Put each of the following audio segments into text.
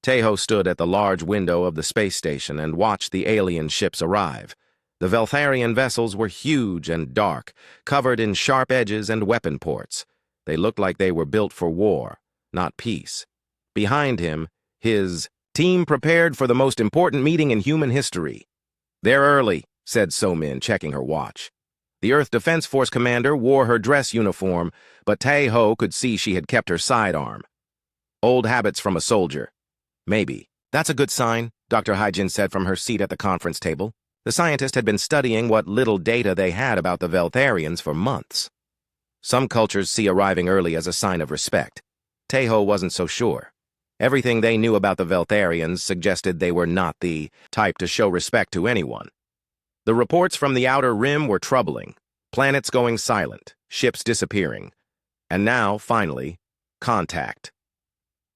Tejo stood at the large window of the space station and watched the alien ships arrive. The Veltharian vessels were huge and dark, covered in sharp edges and weapon ports. They looked like they were built for war, not peace. Behind him, his team prepared for the most important meeting in human history. "They're early," said So-Min, checking her watch. The Earth Defense Force commander wore her dress uniform, but Tejo could see she had kept her sidearm. Old habits from a soldier. Maybe. "That's a good sign," Dr. Hyjin said from her seat at the conference table. The scientist had been studying what little data they had about the Veltharians for months. Some cultures see arriving early as a sign of respect. Tejo wasn't so sure. Everything they knew about the Veltharians suggested they were not the type to show respect to anyone. The reports from the outer rim were troubling. Planets going silent, ships disappearing. And now, finally, contact.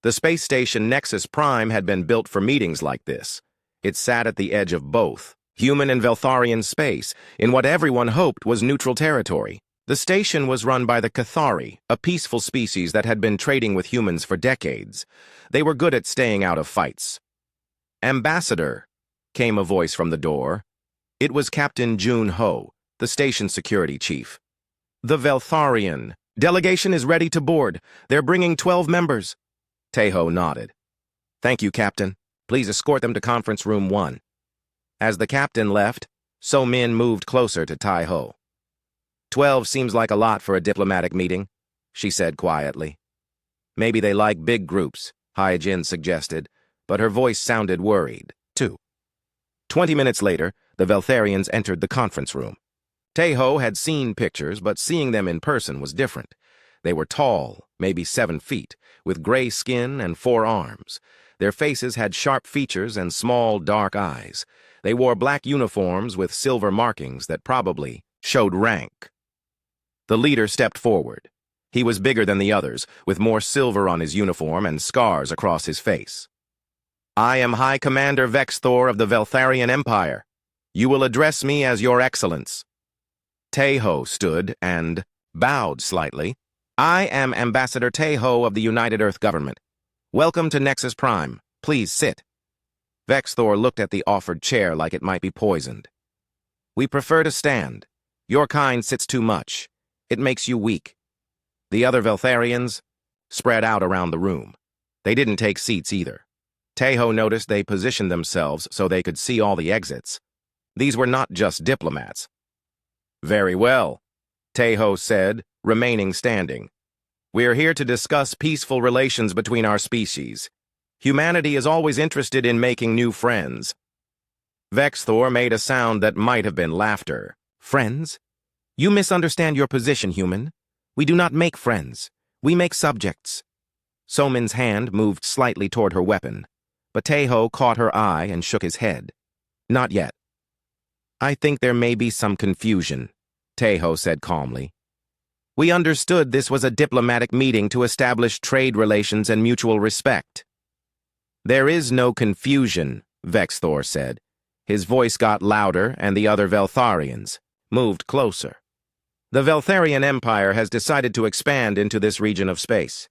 The space station Nexus Prime had been built for meetings like this. It sat at the edge of both, human and Veltharian space, in what everyone hoped was neutral territory. The station was run by the Cathari, a peaceful species that had been trading with humans for decades. They were good at staying out of fights. "Ambassador," came a voice from the door. It was Captain Jun Ho, the station security chief. "The Veltharian delegation is ready to board. They're bringing 12 members. Tejo nodded. "Thank you, Captain. Please escort them to Conference Room 1. As the captain left, So-Min moved closer to Tejo. 12 seems like a lot for a diplomatic meeting," she said quietly. "Maybe they like big groups," Hyjin suggested, but her voice sounded worried, too. 20 minutes later, the Veltharians entered the conference room. Tejo had seen pictures, but seeing them in person was different. They were tall, maybe 7 feet, with gray skin and 4 arms. Their faces had sharp features and small, dark eyes. They wore black uniforms with silver markings that probably showed rank. The leader stepped forward. He was bigger than the others, with more silver on his uniform and scars across his face. "I am High Commander Vexthor of the Veltharian Empire. You will address me as Your Excellence." Tejo stood and bowed slightly. "I am Ambassador Tejo of the United Earth Government. Welcome to Nexus Prime. Please sit." Vexthor looked at the offered chair like it might be poisoned. "We prefer to stand. Your kind sits too much. It makes you weak." The other Veltharians spread out around the room. They didn't take seats either. Tejo noticed they positioned themselves so they could see all the exits. These were not just diplomats. "Very well," Tejo said, remaining standing. "We're here to discuss peaceful relations between our species. Humanity is always interested in making new friends." Vexthor made a sound that might have been laughter. "Friends? You misunderstand your position, human. We do not make friends. We make subjects." So-Min's hand moved slightly toward her weapon, but Tejo caught her eye and shook his head. "Not yet." "I think there may be some confusion," Tejo said calmly. "We understood this was a diplomatic meeting to establish trade relations and mutual respect." "There is no confusion," Vexthor said. His voice got louder, and the other Veltharians moved closer. "The Veltharian Empire has decided to expand into this region of space.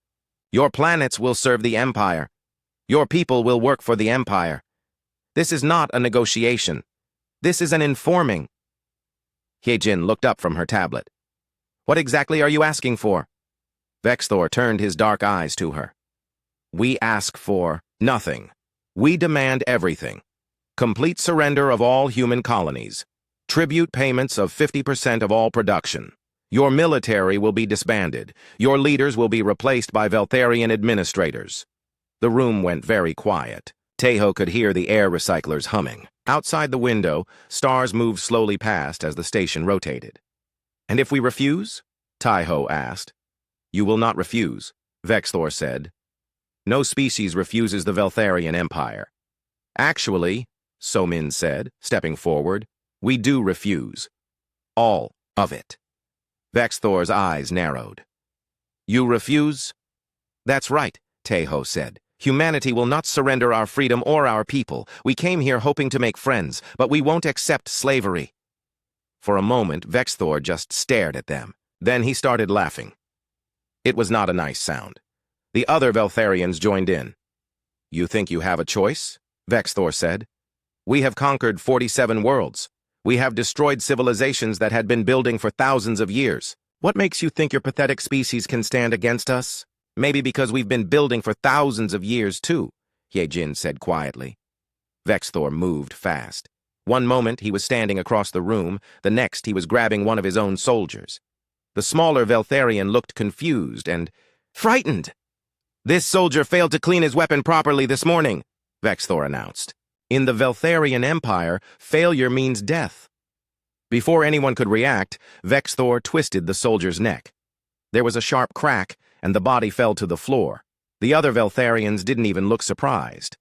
Your planets will serve the Empire. Your people will work for the Empire. This is not a negotiation. This is an informing." Hyejin looked up from her tablet. "What exactly are you asking for?" Vexthor turned his dark eyes to her. "We ask for nothing. We demand everything. Complete surrender of all human colonies. Tribute payments of 50% of all production. Your military will be disbanded. Your leaders will be replaced by Veltharian administrators." The room went very quiet. Tejo could hear the air recyclers humming. Outside the window, stars moved slowly past as the station rotated. "And if we refuse?" Tejo asked. "You will not refuse," Vexthor said. "No species refuses the Veltharian Empire." "Actually," So-Min said, stepping forward, "we do refuse. All of it." Vexthor's eyes narrowed. "You refuse?" "That's right," Tejo said. "Humanity will not surrender our freedom or our people. We came here hoping to make friends, but we won't accept slavery." For a moment, Vexthor just stared at them. Then he started laughing. It was not a nice sound. The other Veltharians joined in. You think you have a choice? Vexthor said. We have conquered 47 worlds. We have destroyed civilizations that had been building for thousands of years. What makes you think your pathetic species can stand against us? Maybe because we've been building for thousands of years, too, Ye-Jin said quietly. Vexthor moved fast. One moment he was standing across the room, the next he was grabbing one of his own soldiers. The smaller Veltharian looked confused and frightened. This soldier failed to clean his weapon properly this morning, Vexthor announced. In the Veltharian Empire, failure means death. Before anyone could react, Vexthor twisted the soldier's neck. There was a sharp crack, and the body fell to the floor. The other Veltharians didn't even look surprised.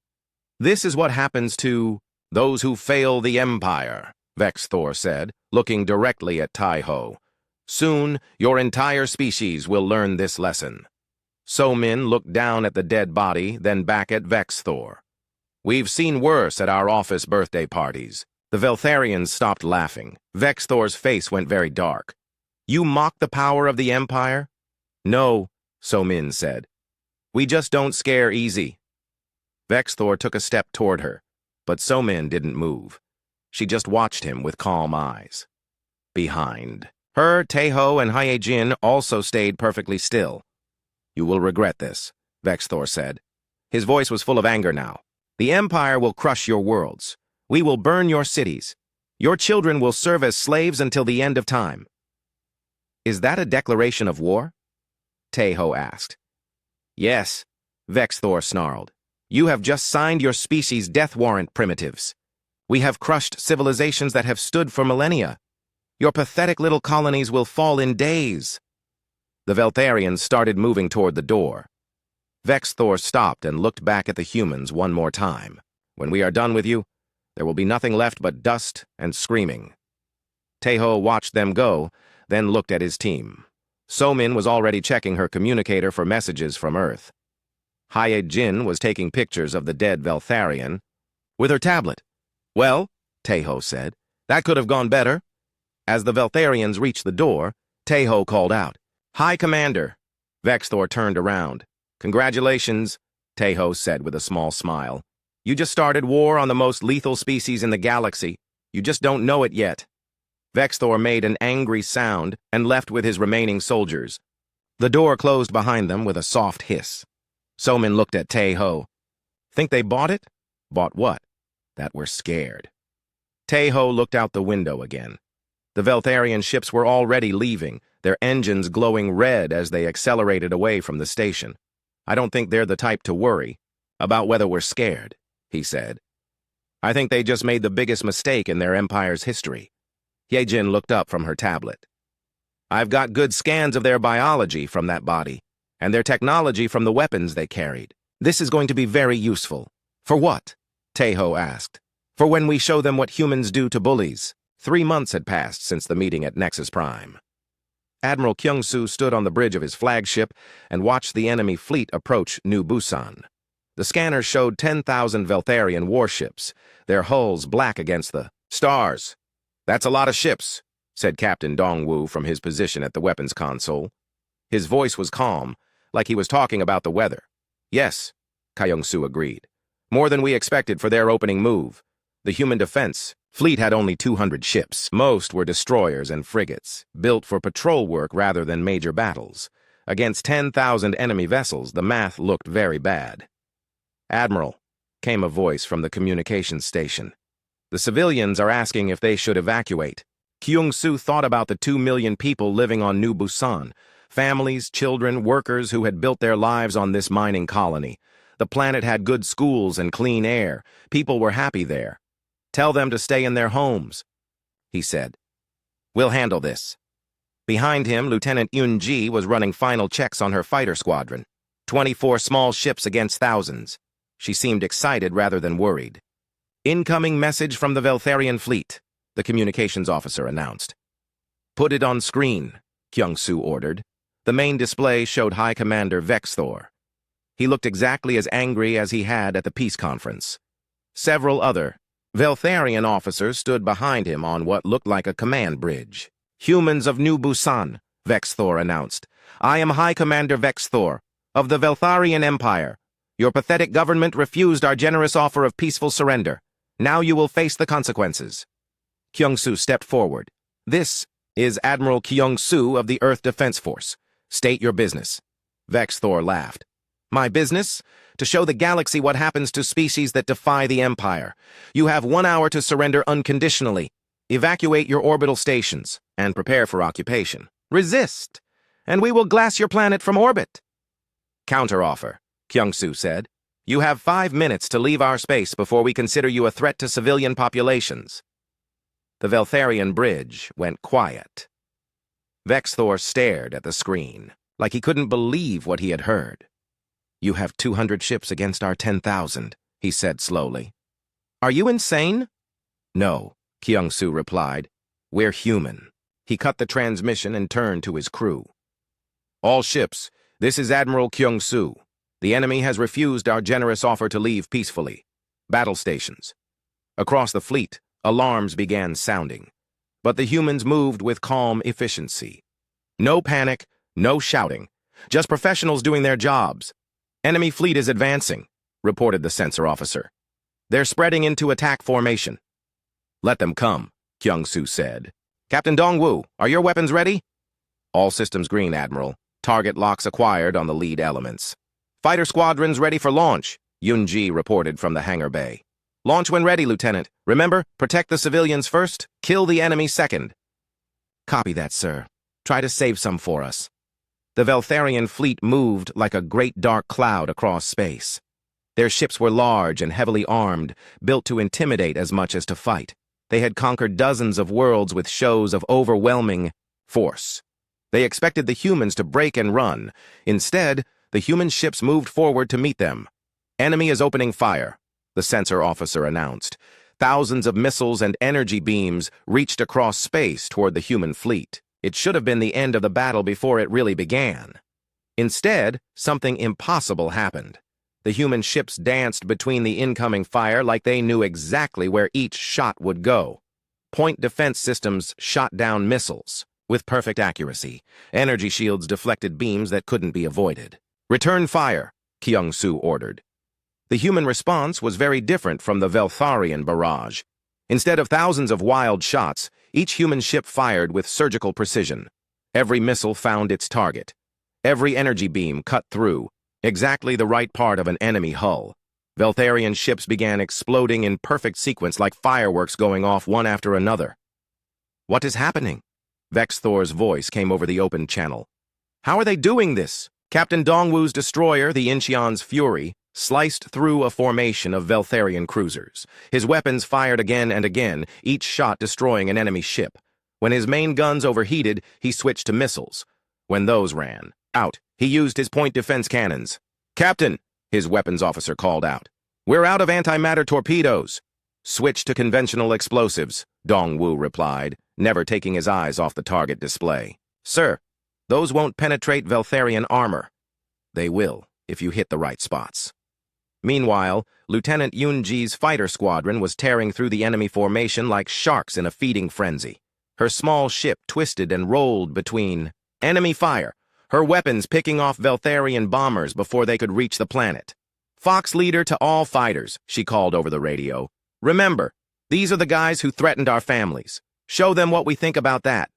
This is what happens to those who fail the Empire, Vexthor said, looking directly at Tai-Ho. Soon, your entire species will learn this lesson. So-Min looked down at the dead body, then back at Vexthor. We've seen worse at our office birthday parties. The Veltharians stopped laughing. Vexthor's face went very dark. You mock the power of the Empire? No, So-Min said. We just don't scare easy. Vexthor took a step toward her, but So-Min didn't move. She just watched him with calm eyes. Behind her, Tai-Ho and Ye-Jin also stayed perfectly still. You will regret this, Vexthor said. His voice was full of anger now. The Empire will crush your worlds. We will burn your cities. Your children will serve as slaves until the end of time. Is that a declaration of war? Tai-Ho asked. Yes, Vexthor snarled. You have just signed your species' death warrant, primitives. We have crushed civilizations that have stood for millennia. Your pathetic little colonies will fall in days. The Veltharians started moving toward the door. Vexthor stopped and looked back at the humans one more time. When we are done with you, there will be nothing left but dust and screaming. Tai-Ho watched them go, then looked at his team. So-Min was already checking her communicator for messages from Earth. Ye-Jin was taking pictures of the dead Veltharian with her tablet. Well, Tai-Ho said, that could have gone better. As the Veltharians reached the door, Tai-Ho called out, Hi, Commander. Vexthor turned around. Congratulations, Tai-Ho said with a small smile. You just started war on the most lethal species in the galaxy. You just don't know it yet. Vexthor made an angry sound and left with his remaining soldiers. The door closed behind them with a soft hiss. So-Min looked at Tai-Ho. Think they bought it? Bought what? That we're scared. Tai-Ho looked out the window again. The Veltharian ships were already leaving, their engines glowing red as they accelerated away from the station. I don't think they're the type to worry about whether we're scared, he said. I think they just made the biggest mistake in their empire's history. Ye-Jin looked up from her tablet. I've got good scans of their biology from that body, and their technology from the weapons they carried. This is going to be very useful. For what? Tai-Ho asked. For when we show them what humans do to bullies. 3 months had passed since the meeting at Nexus Prime. Admiral Kyung-Soo stood on the bridge of his flagship and watched the enemy fleet approach New Busan. The scanners showed 10,000 Veltharian warships, their hulls black against the stars. That's a lot of ships, said Captain Dongwoo from his position at the weapons console. His voice was calm, like he was talking about the weather. Yes, Kyung-Soo agreed. More than we expected for their opening move. The human defense fleet had only 200 ships. Most were destroyers and frigates, built for patrol work rather than major battles. Against 10,000 enemy vessels, the math looked very bad. Admiral, came a voice from the communications station. The civilians are asking if they should evacuate. Kyung-Soo thought about the 2 million people living on New Busan, families, children, workers who had built their lives on this mining colony. The planet had good schools and clean air. People were happy there. Tell them to stay in their homes, he said. We'll handle this. Behind him, Lieutenant Yun-ji was running final checks on her fighter squadron. 24 small ships against thousands. She seemed excited rather than worried. Incoming message from the Veltharian fleet, the communications officer announced. Put it on screen, Kyung-Soo ordered. The main display showed High Commander Vexthor. He looked exactly as angry as he had at the peace conference. Several other Veltharian officers stood behind him on what looked like a command bridge. Humans of New Busan, Vexthor announced. I am High Commander Vexthor, of the Veltharian Empire. Your pathetic government refused our generous offer of peaceful surrender. Now you will face the consequences. Kyung-soo stepped forward. This is Admiral Kyung-soo of the Earth Defense Force. State your business. Vex-Thor laughed. My business? To show the galaxy what happens to species that defy the Empire. You have 1 hour to surrender unconditionally. Evacuate your orbital stations and prepare for occupation. Resist, and we will glass your planet from orbit. Counteroffer, Kyung-soo said. You have 5 minutes to leave our space before we consider you a threat to civilian populations. The Veltharian bridge went quiet. Vex-Thor stared at the screen, like he couldn't believe what he had heard. You have 200 ships against our 10,000, he said slowly. Are you insane? No, Kyung-soo replied. We're human. He cut the transmission and turned to his crew. All ships, this is Admiral Kyung-soo. The enemy has refused our generous offer to leave peacefully. Battle stations. Across the fleet, alarms began sounding. But the humans moved with calm efficiency. No panic, no shouting. Just professionals doing their jobs. Enemy fleet is advancing, reported the sensor officer. They're spreading into attack formation. Let them come, Kyung-soo said. Captain Dongwoo, are your weapons ready? All systems green, Admiral. Target locks acquired on the lead elements. Fighter squadrons ready for launch, Yun-ji reported from the hangar bay. Launch when ready, Lieutenant. Remember, protect the civilians first, kill the enemy second. Copy that, sir. Try to save some for us. The Veltharian fleet moved like a great dark cloud across space. Their ships were large and heavily armed, built to intimidate as much as to fight. They had conquered dozens of worlds with shows of overwhelming force. They expected the humans to break and run. Instead, the human ships moved forward to meet them. Enemy is opening fire, the sensor officer announced. Thousands of missiles and energy beams reached across space toward the human fleet. It should have been the end of the battle before it really began. Instead, something impossible happened. The human ships danced between the incoming fire like they knew exactly where each shot would go. Point defense systems shot down missiles with perfect accuracy. Energy shields deflected beams that couldn't be avoided. Return fire, Kyung-soo ordered. The human response was very different from the Veltharian barrage. Instead of thousands of wild shots, each human ship fired with surgical precision. Every missile found its target. Every energy beam cut through, exactly the right part of an enemy hull. Veltharian ships began exploding in perfect sequence like fireworks going off one after another. What is happening? Vex-Thor's voice came over the open channel. How are they doing this? Captain Dongwoo's destroyer, the Incheon's Fury, sliced through a formation of Veltharian cruisers. His weapons fired again and again, each shot destroying an enemy ship. When his main guns overheated, he switched to missiles. When those ran out, he used his point defense cannons. Captain, his weapons officer called out. We're out of antimatter torpedoes. Switch to conventional explosives, Dongwoo replied, never taking his eyes off the target display. Sir, those won't penetrate Veltharian armor. They will, if you hit the right spots. Meanwhile, Lieutenant Yun-ji's fighter squadron was tearing through the enemy formation like sharks in a feeding frenzy. Her small ship twisted and rolled between enemy fire, her weapons picking off Veltharian bombers before they could reach the planet. Fox leader to all fighters, she called over the radio. Remember, these are the guys who threatened our families. Show them what we think about that.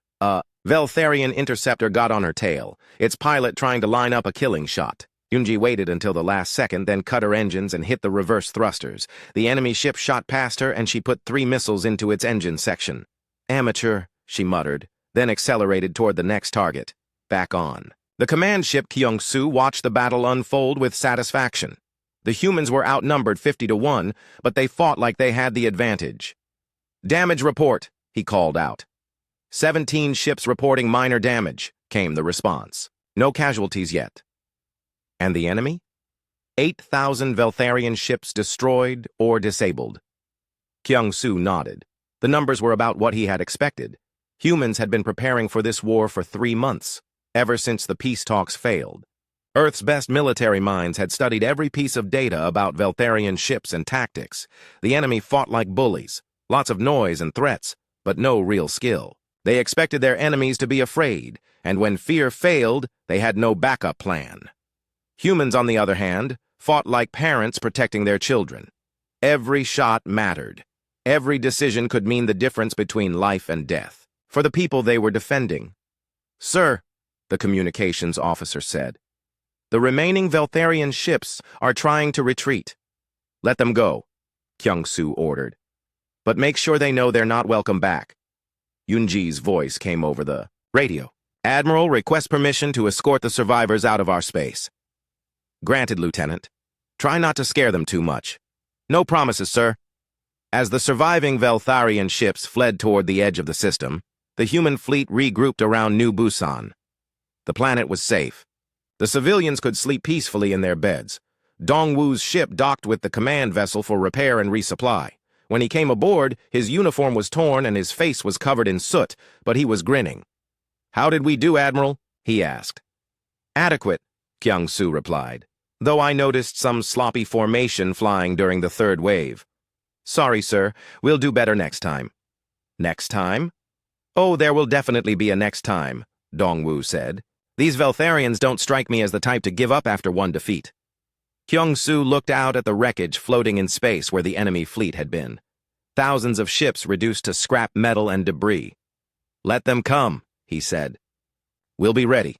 Veltharian interceptor got on her tail, its pilot trying to line up a killing shot. Yun-ji waited until the last second, then cut her engines and hit the reverse thrusters. The enemy ship shot past her, and she put 3 missiles into its engine section. Amateur, she muttered, then accelerated toward the next target. Back on. The command ship Kyung-soo watched the battle unfold with satisfaction. The humans were outnumbered 50-1, but they fought like they had the advantage. Damage report, he called out. 17 ships reporting minor damage, came the response. No casualties yet. And the enemy? 8,000 Veltharian ships destroyed or disabled. Kyung-soo nodded. The numbers were about what he had expected. Humans had been preparing for this war for 3 months, ever since the peace talks failed. Earth's best military minds had studied every piece of data about Veltharian ships and tactics. The enemy fought like bullies, lots of noise and threats, but no real skill. They expected their enemies to be afraid, and when fear failed, they had no backup plan. Humans, on the other hand, fought like parents protecting their children. Every shot mattered. Every decision could mean the difference between life and death for the people they were defending. "Sir," the communications officer said, "the remaining Veltharian ships are trying to retreat." "Let them go," Kyung-soo ordered. "But make sure they know they're not welcome back." Yoonji's voice came over the radio. "Admiral, request permission to escort the survivors out of our space." "Granted, Lieutenant. Try not to scare them too much." "No promises, sir." As the surviving Veltharian ships fled toward the edge of the system, the human fleet regrouped around New Busan. The planet was safe. The civilians could sleep peacefully in their beds. Dongwu's ship docked with the command vessel for repair and resupply. When he came aboard, his uniform was torn and his face was covered in soot, but he was grinning. "How did we do, Admiral?" he asked. "Adequate," Kyung-soo replied, "though I noticed some sloppy formation flying during the third wave." "Sorry, sir. We'll do better next time." "Next time?" "Oh, there will definitely be a next time," Dongwu said. "These Veltharians don't strike me as the type to give up after one defeat." Kyung-soo looked out at the wreckage floating in space where the enemy fleet had been. Thousands of ships reduced to scrap metal and debris. "Let them come," he said. "We'll be ready."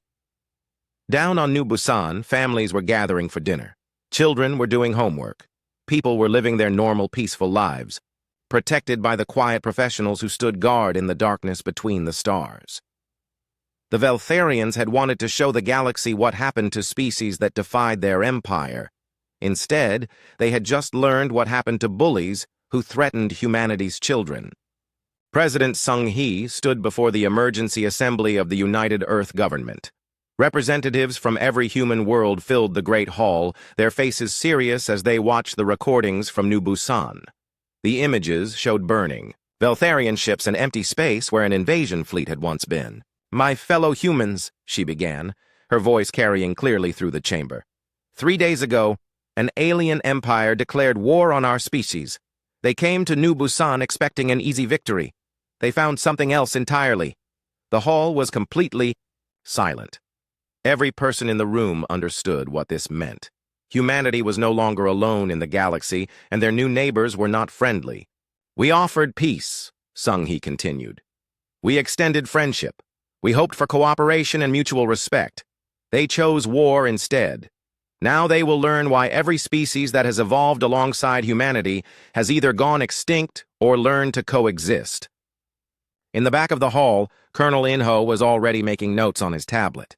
Down on New Busan, families were gathering for dinner. Children were doing homework. People were living their normal, peaceful lives, protected by the quiet professionals who stood guard in the darkness between the stars. The Veltharians had wanted to show the galaxy what happened to species that defied their empire. Instead, they had just learned what happened to bullies who threatened humanity's children. President Sung-hee stood before the Emergency Assembly of the United Earth Government. Representatives from every human world filled the Great Hall, their faces serious as they watched the recordings from New Busan. The images showed burning Veltharian ships and empty space where an invasion fleet had once been. "My fellow humans," she began, her voice carrying clearly through the chamber. 3 days ago, an alien empire declared war on our species. They came to New Busan expecting an easy victory. They found something else entirely. The hall was completely silent. Every person in the room understood what this meant. Humanity was no longer alone in the galaxy, and their new neighbors were not friendly. "We offered peace," Sung-hee continued. "We extended friendship. We hoped for cooperation and mutual respect. They chose war instead. Now they will learn why every species that has evolved alongside humanity has either gone extinct or learned to coexist." In the back of the hall, Colonel In-ho was already making notes on his tablet.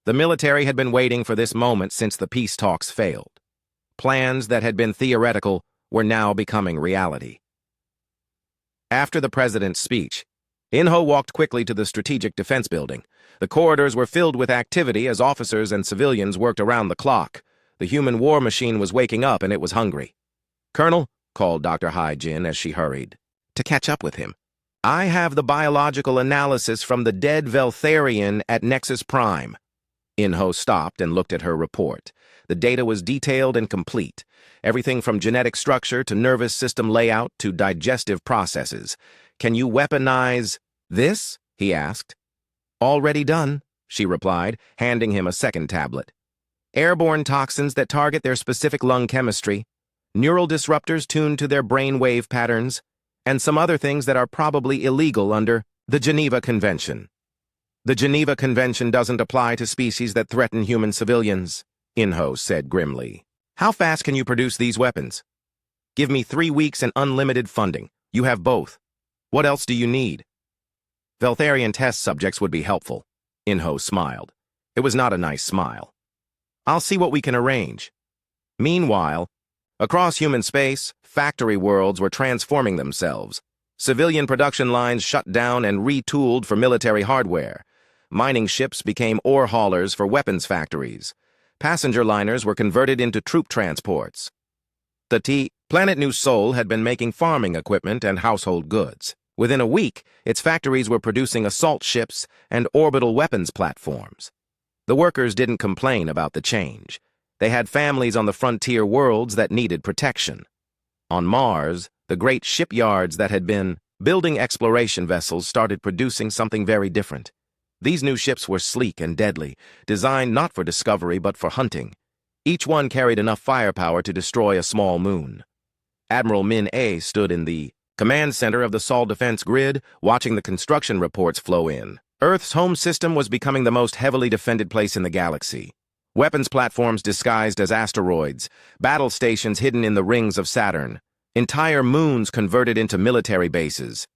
The military had been waiting for this moment since the peace talks failed. Plans that had been theoretical were now becoming reality. After the president's speech, In-ho walked quickly to the Strategic Defense Building. The corridors were filled with activity as officers and civilians worked around the clock. The human war machine was waking up and it was hungry. "Colonel," called Dr. Hai-jin as she hurried to catch up with him, "I have the biological analysis from the dead Veltharian at Nexus Prime." In-ho stopped and looked at her report. The data was detailed and complete. Everything from genetic structure to nervous system layout to digestive processes. "Can you weaponize this?" he asked. "Already done," she replied, handing him a second tablet. "Airborne toxins that target their specific lung chemistry, neural disruptors tuned to their brain wave patterns, and some other things that are probably illegal under the Geneva Convention." "The Geneva Convention doesn't apply to species that threaten human civilians," In-ho said grimly. "How fast can you produce these weapons?" "Give me 3 weeks and unlimited funding. You have both. What else do you need?" "Veltharian test subjects would be helpful." In-ho smiled. It was not a nice smile. "I'll see what we can arrange." Meanwhile, across human space, factory worlds were transforming themselves. Civilian production lines shut down and retooled for military hardware. Mining ships became ore haulers for weapons factories. Passenger liners were converted into troop transports. The Planet New Sol had been making farming equipment and household goods. Within a week, its factories were producing assault ships and orbital weapons platforms. The workers didn't complain about the change. They had families on the frontier worlds that needed protection. On Mars, the great shipyards that had been building exploration vessels started producing something very different. These new ships were sleek and deadly, designed not for discovery but for hunting. Each one carried enough firepower to destroy a small moon. Admiral Min-A stood in the command center of the Sol defense grid, watching the construction reports flow in. Earth's home system was becoming the most heavily defended place in the galaxy. Weapons platforms disguised as asteroids, battle stations hidden in the rings of Saturn, entire moons converted into military bases.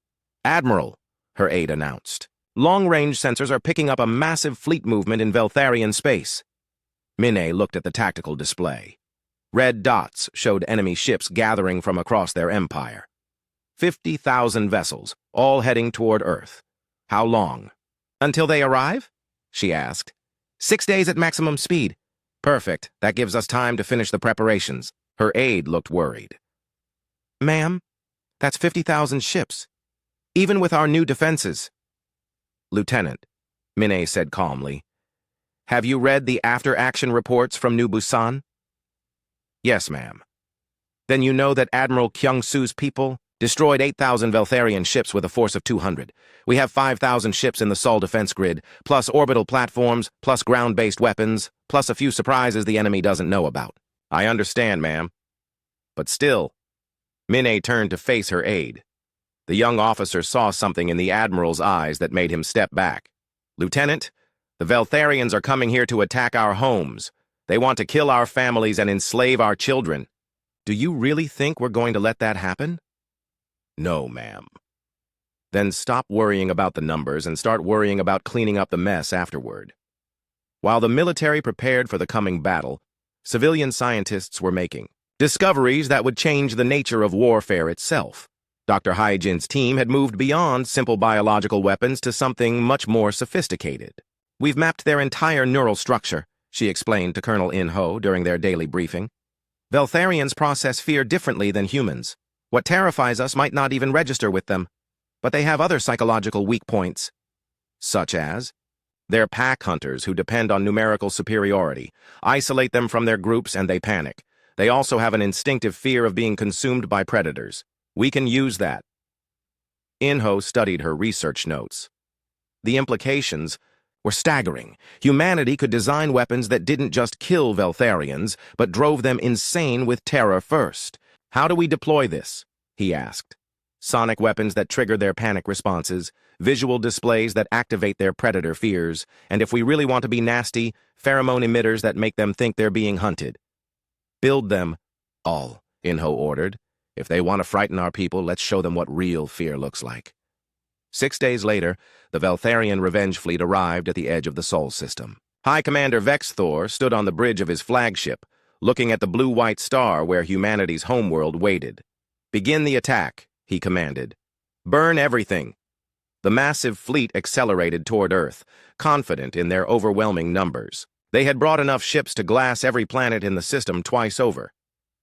"Admiral," her aide announced, "long-range sensors are picking up a massive fleet movement in Veltharian space." Min-A looked at the tactical display. Red dots showed enemy ships gathering from across their empire. 50,000 vessels, all heading toward Earth. "How long?" "Until they arrive?" she asked. 6 days at maximum speed." "Perfect. That gives us time to finish the preparations." Her aide looked worried. "Ma'am, that's 50,000 ships, even with our new defenses." "Lieutenant," Min-A said calmly, "have you read the after-action reports from New Busan?" "Yes, ma'am." "Then you know that Admiral Kyung-Soo's people destroyed 8,000 Veltharian ships with a force of 200. We have 5,000 ships in the Sol defense grid, plus orbital platforms, plus ground-based weapons, plus a few surprises the enemy doesn't know about." "I understand, ma'am. But still..." Min-A turned to face her aide. The young officer saw something in the Admiral's eyes that made him step back. "Lieutenant, the Veltharians are coming here to attack our homes. They want to kill our families and enslave our children. Do you really think we're going to let that happen?" "No, ma'am." "Then stop worrying about the numbers and start worrying about cleaning up the mess afterward." While the military prepared for the coming battle, civilian scientists were making discoveries that would change the nature of warfare itself. Dr. Hyjin's team had moved beyond simple biological weapons to something much more sophisticated. "We've mapped their entire neural structure," she explained to Colonel In-ho during their daily briefing. "Veltharians process fear differently than humans. What terrifies us might not even register with them, but they have other psychological weak points." "Such as?" "They're pack hunters who depend on numerical superiority. Isolate them from their groups and they panic. They also have an instinctive fear of being consumed by predators. We can use that." In-ho studied her research notes. The implications were staggering. Humanity could design weapons that didn't just kill Veltharians, but drove them insane with terror first. "How do we deploy this?" he asked. "Sonic weapons that trigger their panic responses, visual displays that activate their predator fears, and if we really want to be nasty, pheromone emitters that make them think they're being hunted." "Build them all," In-ho ordered. "If they want to frighten our people, let's show them what real fear looks like." 6 days later, the Veltharian revenge fleet arrived at the edge of the Sol system. High Commander Vex Thor stood on the bridge of his flagship, looking at the blue-white star where humanity's homeworld waited. "Begin the attack," he commanded. "Burn everything." The massive fleet accelerated toward Earth, confident in their overwhelming numbers. They had brought enough ships to glass every planet in the system twice over.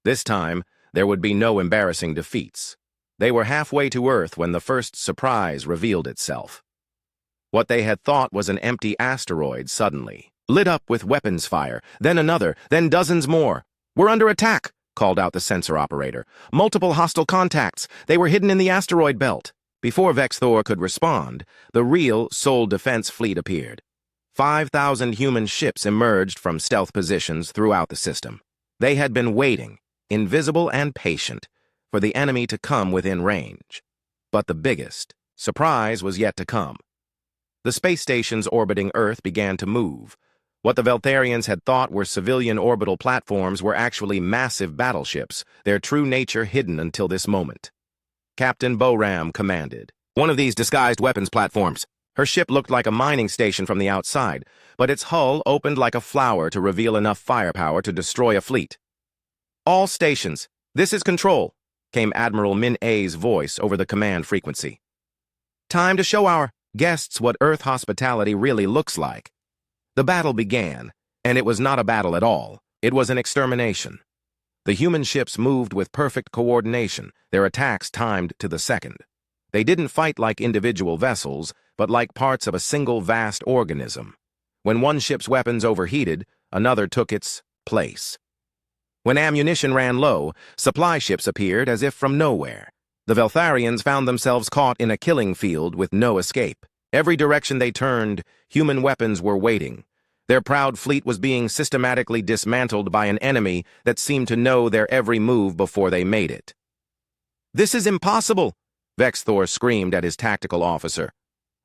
This time, there would be no embarrassing defeats. They were halfway to Earth when the first surprise revealed itself. What they had thought was an empty asteroid suddenly lit up with weapons fire, then another, then dozens more. "We're under attack," called out the sensor operator. "Multiple hostile contacts. They were hidden in the asteroid belt." Before Vex Thor could respond, the real Sol defense fleet appeared. 5,000 human ships emerged from stealth positions throughout the system. They had been waiting, invisible and patient, for the enemy to come within range. But the biggest surprise was yet to come. The space stations orbiting Earth began to move. What the Veltharians had thought were civilian orbital platforms were actually massive battleships, their true nature hidden until this moment. Captain Boram commanded one of these disguised weapons platforms. Her ship looked like a mining station from the outside, but its hull opened like a flower to reveal enough firepower to destroy a fleet. "All stations, this is Control," came Admiral Min-A's voice over the command frequency. "Time to show our guests what Earth hospitality really looks like." The battle began, and it was not a battle at all. It was an extermination. The human ships moved with perfect coordination, their attacks timed to the second. They didn't fight like individual vessels, but like parts of a single vast organism. When one ship's weapons overheated, another took its place. When ammunition ran low, supply ships appeared as if from nowhere. The Veltharians found themselves caught in a killing field with no escape. Every direction they turned, human weapons were waiting. Their proud fleet was being systematically dismantled by an enemy that seemed to know their every move before they made it. "This is impossible," Vexthor screamed at his tactical officer.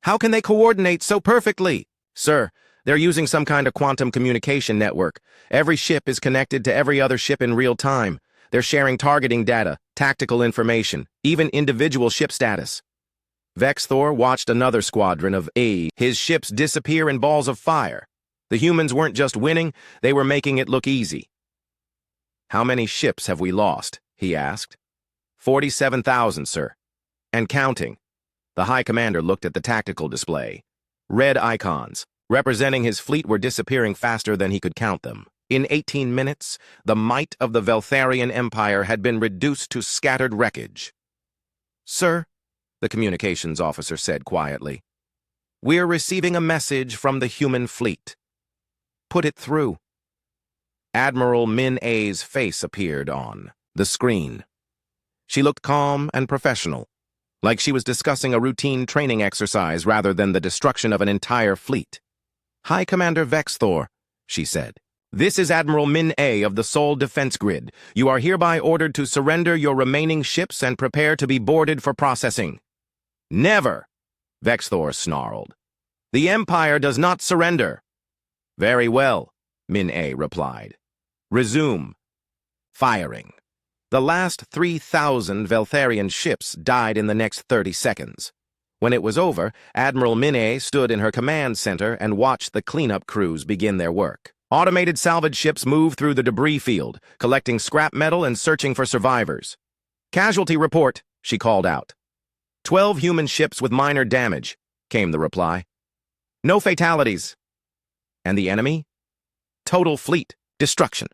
"How can they coordinate so perfectly?" "Sir, they're using some kind of quantum communication network. Every ship is connected to every other ship in real time. They're sharing targeting data, tactical information, even individual ship status." Vexthor watched another squadron of his ships disappear in balls of fire. The humans weren't just winning, they were making it look easy. "How many ships have we lost?" he asked. 47,000, sir. And counting." The High Commander looked at the tactical display. Red icons, representing his fleet, were disappearing faster than he could count them. In 18 minutes, the might of the Veltharian Empire had been reduced to scattered wreckage. "Sir," the communications officer said quietly, "we're receiving a message from the human fleet. Put it through." Admiral Min A's face appeared on the screen. She looked calm and professional, like she was discussing a routine training exercise rather than the destruction of an entire fleet. "High Commander Vexthor," she said, "this is Admiral Min A of the Sol Defense Grid. You are hereby ordered to surrender your remaining ships and prepare to be boarded for processing." "Never!" Vexthor snarled. "The Empire does not surrender." "Very well," Min A replied. "Resume." Firing. The last 3,000 Veltharian ships died in the next 30 seconds. When it was over, Admiral Min A stood in her command center and watched the cleanup crews begin their work. Automated salvage ships moved through the debris field, collecting scrap metal and searching for survivors. "Casualty report," she called out. 12 human ships with minor damage," came the reply. "No fatalities." "And the enemy?" "Total fleet destruction.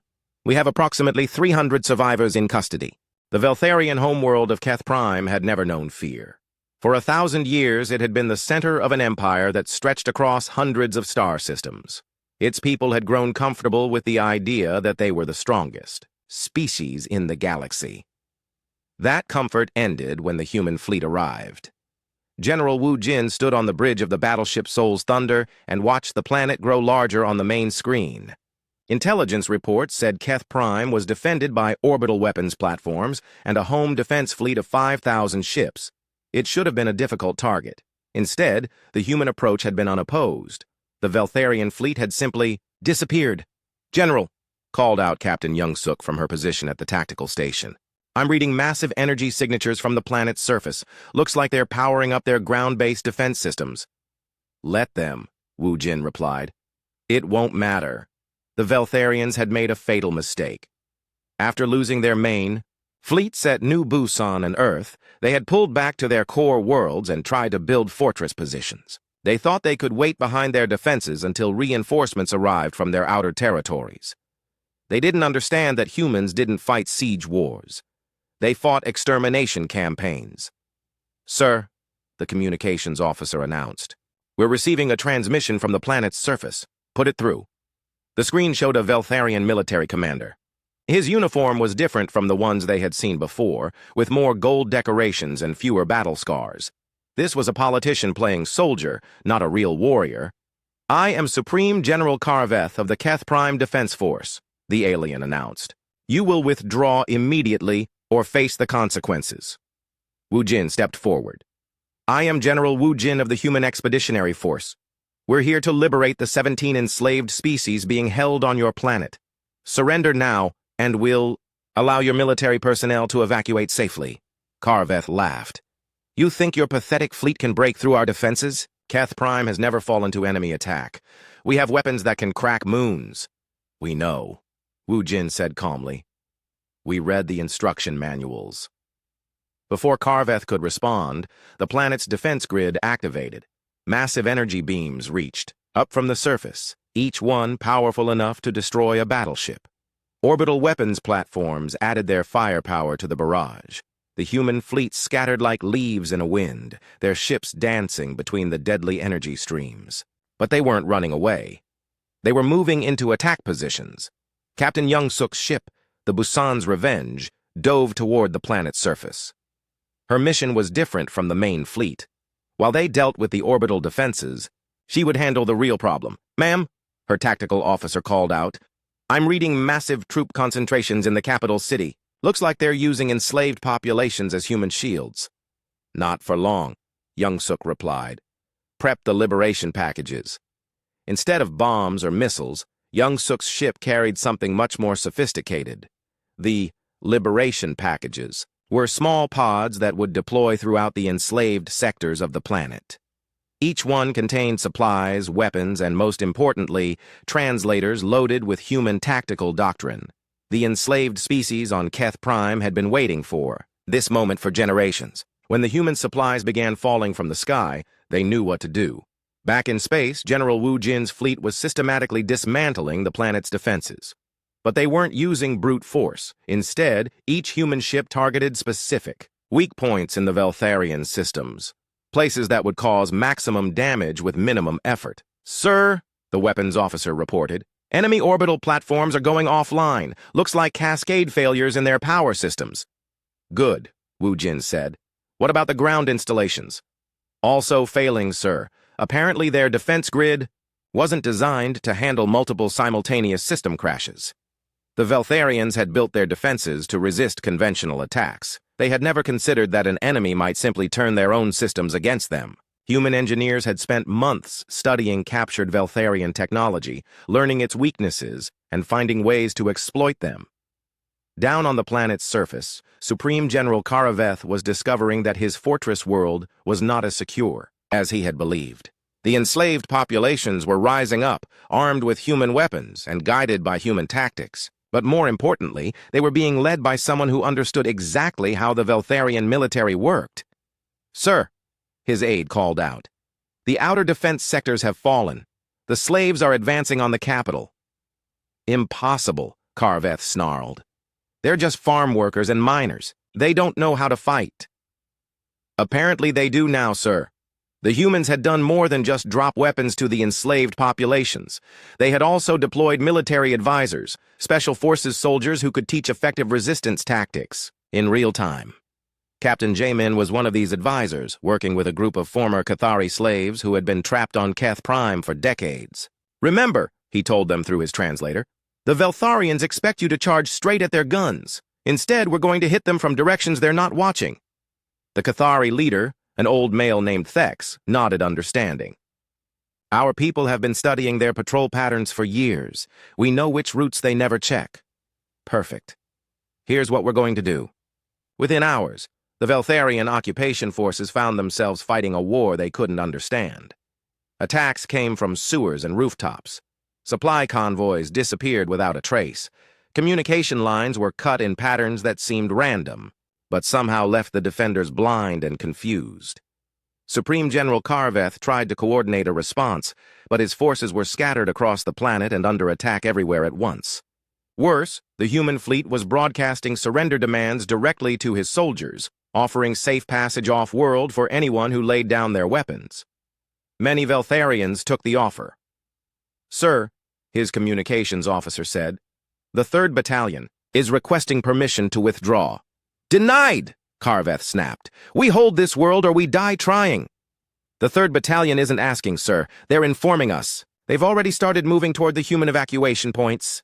We have approximately 300 survivors in custody." The Veltharian homeworld of Keth Prime had never known fear. For 1,000 years, it had been the center of an empire that stretched across hundreds of star systems. Its people had grown comfortable with the idea that they were the strongest species in the galaxy. That comfort ended when the human fleet arrived. General Wu Jin stood on the bridge of the battleship Soul's Thunder and watched the planet grow larger on the main screen. Intelligence reports said Keth Prime was defended by orbital weapons platforms and a home defense fleet of 5,000 ships. It should have been a difficult target. Instead, the human approach had been unopposed. The Veltharian fleet had simply disappeared. "General," called out Captain Young-suk from her position at the tactical station. "I'm reading massive energy signatures from the planet's surface. Looks like they're powering up their ground-based defense systems." "Let them," Wu Jin replied. "It won't matter." The Veltharians had made a fatal mistake. After losing their main fleets at New Busan and Earth, they had pulled back to their core worlds and tried to build fortress positions. They thought they could wait behind their defenses until reinforcements arrived from their outer territories. They didn't understand that humans didn't fight siege wars. They fought extermination campaigns. "Sir," the communications officer announced, "we're receiving a transmission from the planet's surface. Put it through." The screen showed a Veltharian military commander. His uniform was different from the ones they had seen before, with more gold decorations and fewer battle scars. This was a politician playing soldier, not a real warrior. "I am Supreme General Karveth of the Keth Prime Defense Force," the alien announced. "You will withdraw immediately or face the consequences." Wu Jin stepped forward. "I am General Wu Jin of the Human Expeditionary Force. We're here to liberate the 17 enslaved species being held on your planet. Surrender now, and we'll allow your military personnel to evacuate safely." Karveth laughed. "You think your pathetic fleet can break through our defenses? Keth Prime has never fallen to enemy attack. We have weapons that can crack moons." "We know," Wu Jin said calmly. "We read the instruction manuals." Before Karveth could respond, the planet's defense grid activated. Massive energy beams reached, up from the surface, each one powerful enough to destroy a battleship. Orbital weapons platforms added their firepower to the barrage. The human fleet scattered like leaves in a wind, their ships dancing between the deadly energy streams. But they weren't running away. They were moving into attack positions. Captain Young-suk's ship, the Busan's Revenge, dove toward the planet's surface. Her mission was different from the main fleet. While they dealt with the orbital defenses, she would handle the real problem. "Ma'am," her tactical officer called out. "I'm reading massive troop concentrations in the capital city. Looks like they're using enslaved populations as human shields." "Not for long," Young Suk replied. "Prep the liberation packages." Instead of bombs or missiles, Young Suk's ship carried something much more sophisticated. The liberation packages were small pods that would deploy throughout the enslaved sectors of the planet. Each one contained supplies, weapons, and most importantly, translators loaded with human tactical doctrine. The enslaved species on Keth Prime had been waiting for this moment for generations. When the human supplies began falling from the sky, they knew what to do. Back in space, General Wu Jin's fleet was systematically dismantling the planet's defenses. But they weren't using brute force. Instead, each human ship targeted specific, weak points in the Veltharian systems, places that would cause maximum damage with minimum effort. "Sir," the weapons officer reported, "enemy orbital platforms are going offline. Looks like cascade failures in their power systems." "Good," Wu Jin said. "What about the ground installations?" "Also failing, sir. Apparently their defense grid wasn't designed to handle multiple simultaneous system crashes." The Veltharians had built their defenses to resist conventional attacks. They had never considered that an enemy might simply turn their own systems against them. Human engineers had spent months studying captured Veltharian technology, learning its weaknesses, and finding ways to exploit them. Down on the planet's surface, Supreme General Karaveth was discovering that his fortress world was not as secure as he had believed. The enslaved populations were rising up, armed with human weapons and guided by human tactics. But more importantly, they were being led by someone who understood exactly how the Veltharian military worked. "Sir," his aide called out, "the outer defense sectors have fallen. The slaves are advancing on the capital." "Impossible," Karaveth snarled. "They're just farm workers and miners. They don't know how to fight." "Apparently they do now, sir." The humans had done more than just drop weapons to the enslaved populations. They had also deployed military advisors, special forces soldiers who could teach effective resistance tactics in real time. Captain Jamin was one of these advisors, working with a group of former Cathari slaves who had been trapped on Keth Prime for decades. "Remember," he told them through his translator, "the Veltharians expect you to charge straight at their guns. Instead, we're going to hit them from directions they're not watching." The Cathari leader, an old male named Thex, nodded understanding. "Our people have been studying their patrol patterns for years. We know which routes they never check." "Perfect. Here's what we're going to do." Within hours, the Veltharian occupation forces found themselves fighting a war they couldn't understand. Attacks came from sewers and rooftops. Supply convoys disappeared without a trace. Communication lines were cut in patterns that seemed random, but somehow left the defenders blind and confused. Supreme General Karaveth tried to coordinate a response, but his forces were scattered across the planet and under attack everywhere at once. Worse, the human fleet was broadcasting surrender demands directly to his soldiers, offering safe passage off-world for anyone who laid down their weapons. Many Veltharians took the offer. "Sir," his communications officer said, "the 3rd Battalion is requesting permission to withdraw." "Denied!" Karaveth snapped. "We hold this world or we die trying." "The 3rd Battalion isn't asking, sir. They're informing us. They've already started moving toward the human evacuation points."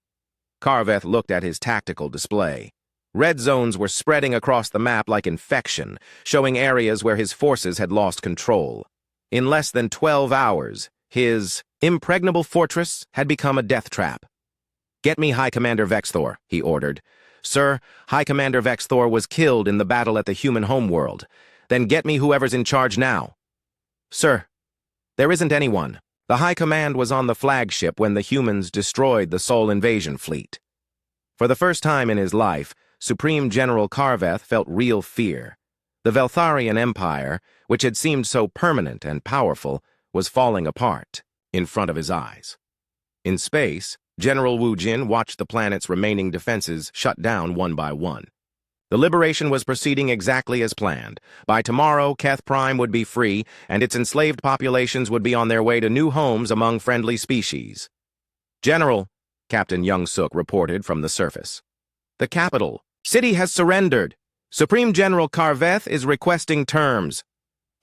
Karaveth looked at his tactical display. Red zones were spreading across the map like infection, showing areas where his forces had lost control. In less than 12 hours, his impregnable fortress had become a death trap. "Get me High Commander Vexthor," he ordered. "Sir, High Commander Vexthor was killed in the battle at the human homeworld. Then get me whoever's in charge now." "Sir, there isn't anyone. The High Command was on the flagship when the humans destroyed the Sol invasion fleet." For the first time in his life, Supreme General Karaveth felt real fear. The Veltharian Empire, which had seemed so permanent and powerful, was falling apart in front of his eyes. In space, General Wu Jin watched the planet's remaining defenses shut down one by one. The liberation was proceeding exactly as planned. By tomorrow, Keth Prime would be free, and its enslaved populations would be on their way to new homes among friendly species. "General," Captain Young Suk reported from the surface, "the capital city has surrendered. Supreme General Karaveth is requesting terms."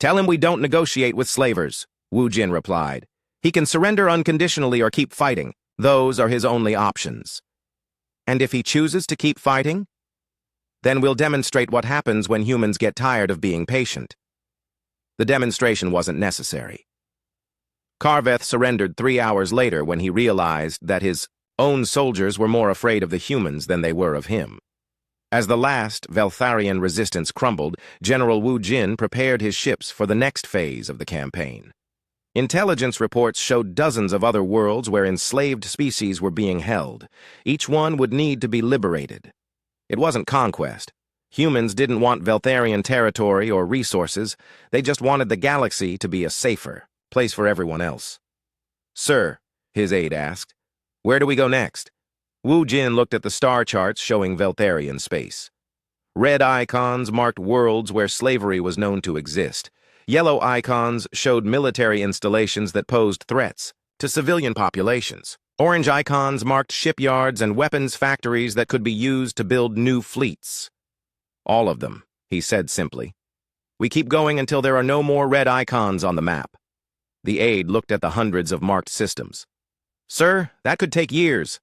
"Tell him we don't negotiate with slavers," Wu Jin replied. He can surrender unconditionally or keep fighting. Those are his only options. And if he chooses to keep fighting, then we'll demonstrate what happens when humans get tired of being patient. The demonstration wasn't necessary. Carveth surrendered 3 hours later when he realized that his own soldiers were more afraid of the humans than they were of him. As the last Veltharian resistance crumbled, General Wu Jin prepared his ships for the next phase of the campaign. Intelligence reports showed dozens of other worlds where enslaved species were being held. Each one would need to be liberated. It wasn't conquest. Humans didn't want Veltharian territory or resources. They just wanted the galaxy to be a safer place for everyone else. "Sir," his aide asked, "where do we go next?" Wu Jin looked at the star charts showing Veltharian space. Red icons marked worlds where slavery was known to exist. Yellow icons showed military installations that posed threats to civilian populations. Orange icons marked shipyards and weapons factories that could be used to build new fleets. "All of them," he said simply. "We keep going until there are no more red icons on the map." The aide looked at the hundreds of marked systems. "Sir, that could take years."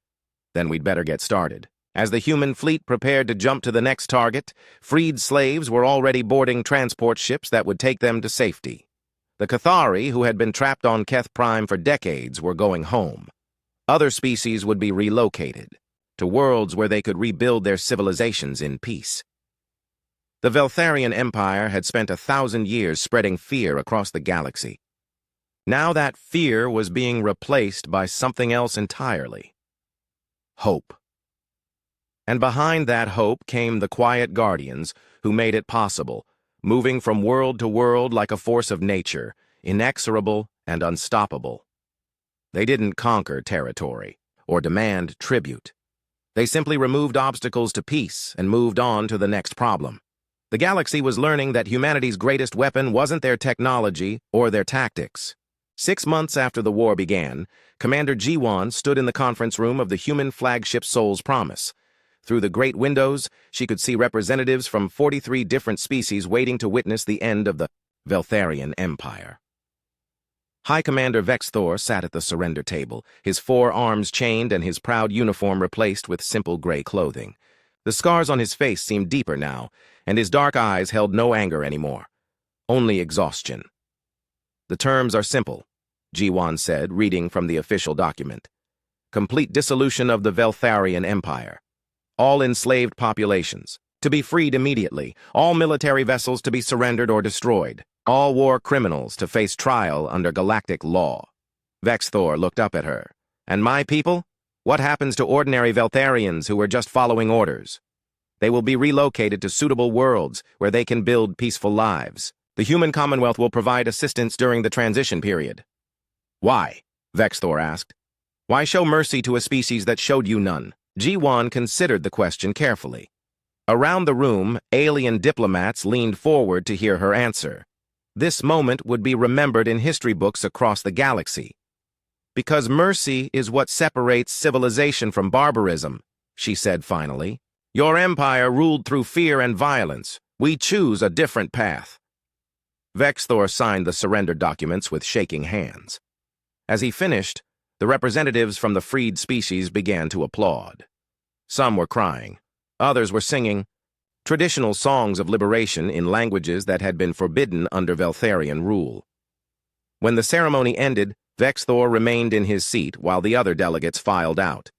"Then we'd better get started." As the human fleet prepared to jump to the next target, freed slaves were already boarding transport ships that would take them to safety. The Cathari, who had been trapped on Keth Prime for decades, were going home. Other species would be relocated to worlds where they could rebuild their civilizations in peace. The Veltharian Empire had spent 1,000 years spreading fear across the galaxy. Now that fear was being replaced by something else entirely. Hope. And behind that hope came the quiet guardians who made it possible, moving from world to world like a force of nature, inexorable and unstoppable. They didn't conquer territory or demand tribute. They simply removed obstacles to peace and moved on to the next problem. The galaxy was learning that humanity's greatest weapon wasn't their technology or their tactics. 6 months after the war began, Commander Jiwan stood in the conference room of the human flagship Soul's Promise. Through the great windows, she could see representatives from 43 different species waiting to witness the end of the Veltharian Empire. High Commander Vexthor sat at the surrender table, his 4 arms chained and his proud uniform replaced with simple gray clothing. The scars on his face seemed deeper now, and his dark eyes held no anger anymore, only exhaustion. "The terms are simple," Jiwan said, reading from the official document. "Complete dissolution of the Veltharian Empire. All enslaved populations to be freed immediately. All military vessels to be surrendered or destroyed. All war criminals to face trial under galactic law." Vexthor looked up at her. "And my people? What happens to ordinary Veltharians who are just following orders?" "They will be relocated to suitable worlds where they can build peaceful lives. The human commonwealth will provide assistance during the transition period." "Why?" Vexthor asked. "Why show mercy to a species that showed you none?" Jiwan considered the question carefully. Around the room, alien diplomats leaned forward to hear her answer. This moment would be remembered in history books across the galaxy. "Because mercy is what separates civilization from barbarism," she said finally. "Your empire ruled through fear and violence. We choose a different path." Vexthor signed the surrender documents with shaking hands. As he finished, the representatives from the freed species began to applaud. Some were crying. Others were singing traditional songs of liberation in languages that had been forbidden under Veltharian rule. When the ceremony ended, Vexthor remained in his seat while the other delegates filed out.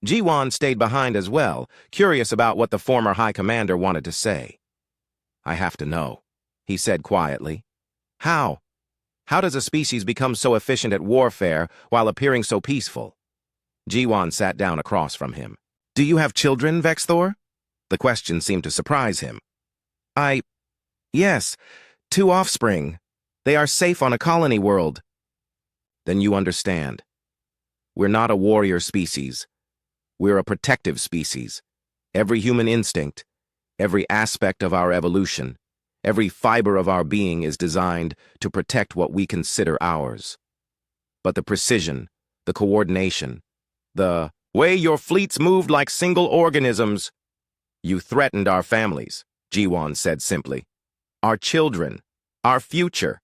Jiwan stayed behind as well, curious about what the former High Commander wanted to say. "I have to know," he said quietly. "How? How does a species become so efficient at warfare while appearing so peaceful?" Jiwan sat down across from him. "Do you have children, Vexthor?" The question seemed to surprise him. Yes, 2 offspring. They are safe on a colony world." "Then you understand. We're not a warrior species. We're a protective species. Every human instinct, every aspect of our evolution, every fiber of our being is designed to protect what we consider ours. But the precision, the coordination, the way your fleets moved like single organisms. You threatened our families," Jiwan said simply. "Our children, our future.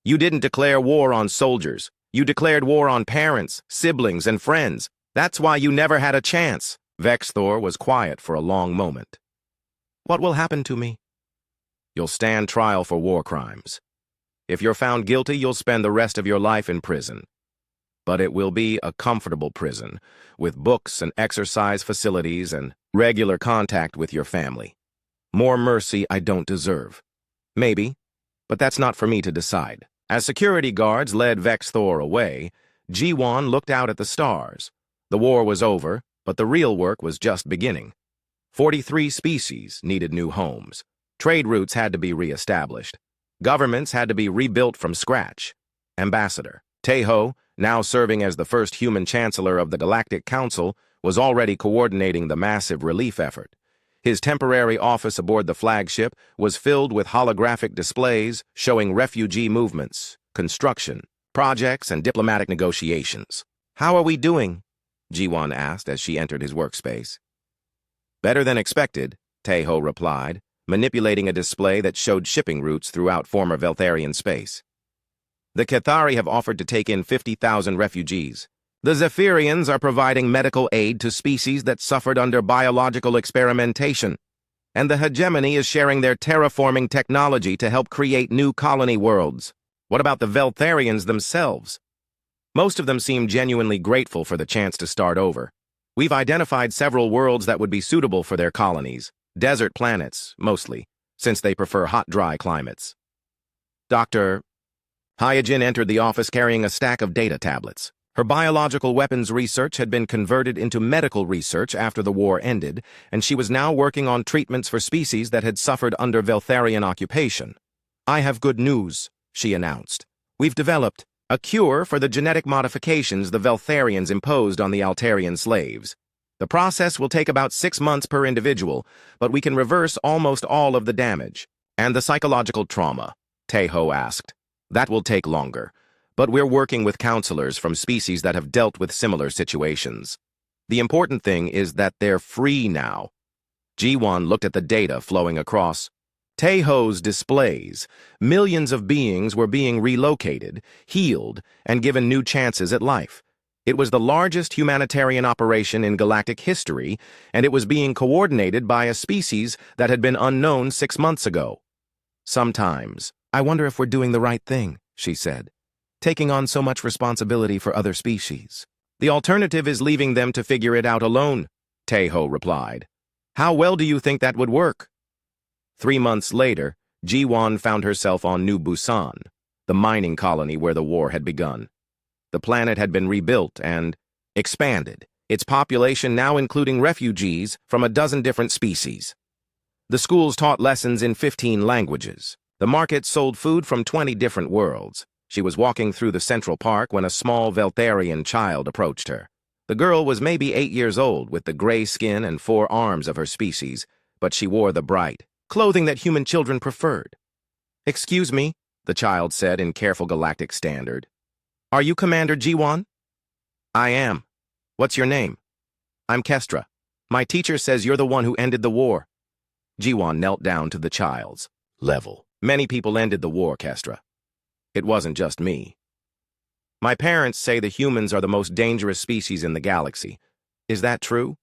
You didn't declare war on soldiers. You declared war on parents, siblings, and friends. That's why you never had a chance. Vexthor was quiet for a long moment. What will happen to me? You'll stand trial for war crimes. If you're found guilty, you'll spend the rest of your life in prison. But it will be a comfortable prison, with books and exercise facilities and regular contact with your family. More mercy I don't deserve. Maybe, but that's not for me to decide. As security guards led Vexthor away, G1 looked out at the stars. The war was over, but the real work was just beginning. 43 species needed new homes. Trade routes had to be re-established. Governments had to be rebuilt from scratch. Ambassador Teho, now serving as the first human chancellor of the Galactic Council, was already coordinating the massive relief effort. His temporary office aboard the flagship was filled with holographic displays showing refugee movements, construction, projects, and diplomatic negotiations. "How are we doing?" G1 asked as she entered his workspace. "Better than expected," Teho replied, manipulating a display that showed shipping routes throughout former Veltharian space. "The Cathari have offered to take in 50,000 refugees. The Zephyrians are providing medical aid to species that suffered under biological experimentation. And the Hegemony is sharing their terraforming technology to help create new colony worlds. What about the Veltharians themselves? Most of them seem genuinely grateful for the chance to start over. We've identified several worlds that would be suitable for their colonies. Desert planets, mostly, since they prefer hot, dry climates." Dr. Hyojin entered the office carrying a stack of data tablets. Her biological weapons research had been converted into medical research after the war ended, and she was now working on treatments for species that had suffered under Veltharian occupation. "I have good news," she announced. "We've developed a cure for the genetic modifications the Veltharians imposed on the Altarian slaves. The process will take about 6 months per individual, but we can reverse almost all of the damage." "And the psychological trauma?" Teho asked. "That will take longer, but we're working with counselors from species that have dealt with similar situations. The important thing is that they're free now." G1 looked at the data flowing across Teho's displays. Millions of beings were being relocated, healed, and given new chances at life. It was the largest humanitarian operation in galactic history, and it was being coordinated by a species that had been unknown 6 months ago. "Sometimes, I wonder if we're doing the right thing," she said, "taking on so much responsibility for other species." "The alternative is leaving them to figure it out alone," Teho replied. "How well do you think that would work?" 3 months later, G1 found herself on New Busan, the mining colony where the war had begun. The planet had been rebuilt and expanded, its population now including refugees from a dozen different species. The schools taught lessons in 15 languages. The market sold food from 20 different worlds. She was walking through the Central Park when a small Veltharian child approached her. The girl was maybe 8 years old, with the gray skin and 4 arms of her species, but she wore the bright clothing that human children preferred. "Excuse me," the child said in careful galactic standard. "Are you Commander G1? "I am. What's your name?" "I'm Kestra. My teacher says you're the one who ended the war." G1 knelt down to the child's level. "Many people ended the war, Kestra. It wasn't just me. My parents say the humans are the most dangerous species in the galaxy. Is that true?"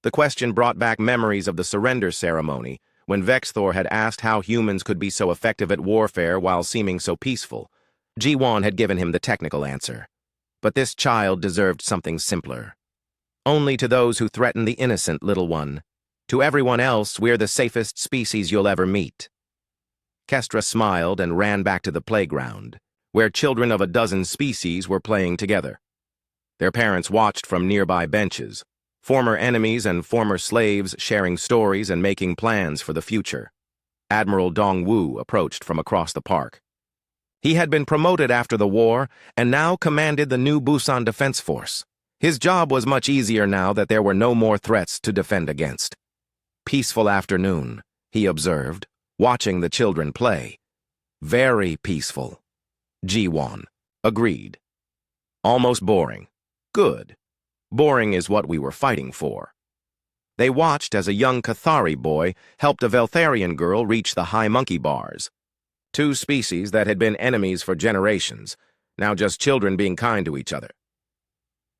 The question brought back memories of the surrender ceremony, when Vexthor had asked how humans could be so effective at warfare while seeming so peaceful. G1 had given him the technical answer. But this child deserved something simpler. "Only to those who threaten the innocent, little one. To everyone else, we're the safest species you'll ever meet." Kestra smiled and ran back to the playground, where children of a dozen species were playing together. Their parents watched from nearby benches, former enemies and former slaves sharing stories and making plans for the future. Admiral Dongwu approached from across the park. He had been promoted after the war and now commanded the new Busan Defense Force. His job was much easier now that there were no more threats to defend against. "Peaceful afternoon," he observed, watching the children play. "Very peaceful." G1 agreed. "Almost boring. Good. Boring is what we were fighting for." They watched as a young Cathari boy helped a Veltharian girl reach the high monkey bars. 2 species that had been enemies for generations, Now just children being kind to each other.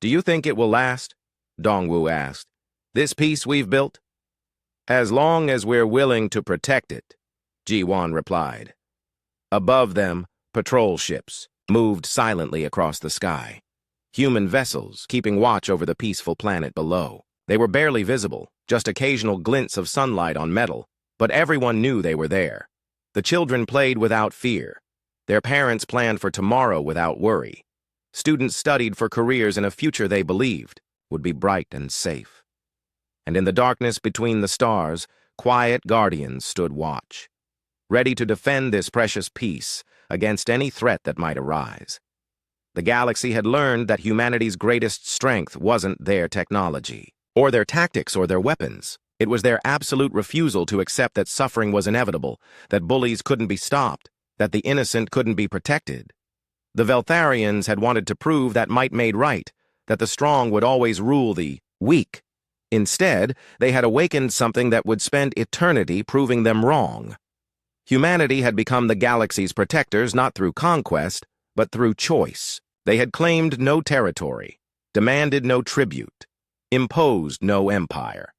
Do you think it will last? Dongwu asked. This peace we've built? As long as we're willing to protect it, Ji-Wan replied. Above them, patrol ships moved silently across the sky. Human vessels keeping watch over the peaceful planet below. They were barely visible, just occasional glints of sunlight on metal, but everyone knew they were there. The children played without fear. Their parents planned for tomorrow without worry. Students studied for careers in a future they believed would be bright and safe. And in the darkness between the stars, quiet guardians stood watch, ready to defend this precious peace against any threat that might arise. The galaxy had learned that humanity's greatest strength wasn't their technology, or their tactics, or their weapons. It was their absolute refusal to accept that suffering was inevitable, that bullies couldn't be stopped, that the innocent couldn't be protected. The Veltharians had wanted to prove that might made right, that the strong would always rule the weak. Instead, they had awakened something that would spend eternity proving them wrong. Humanity had become the galaxy's protectors not through conquest, but through choice. They had claimed no territory, demanded no tribute, imposed no empire.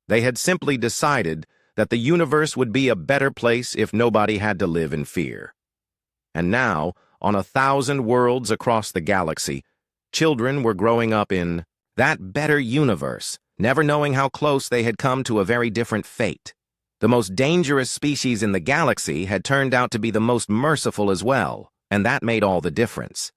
They had simply decided that the universe would be a better place if nobody had to live in fear. And now, on 1,000 worlds across the galaxy, children were growing up in that better universe, never knowing how close they had come to a very different fate. The most dangerous species in the galaxy had turned out to be the most merciful as well, and that made all the difference.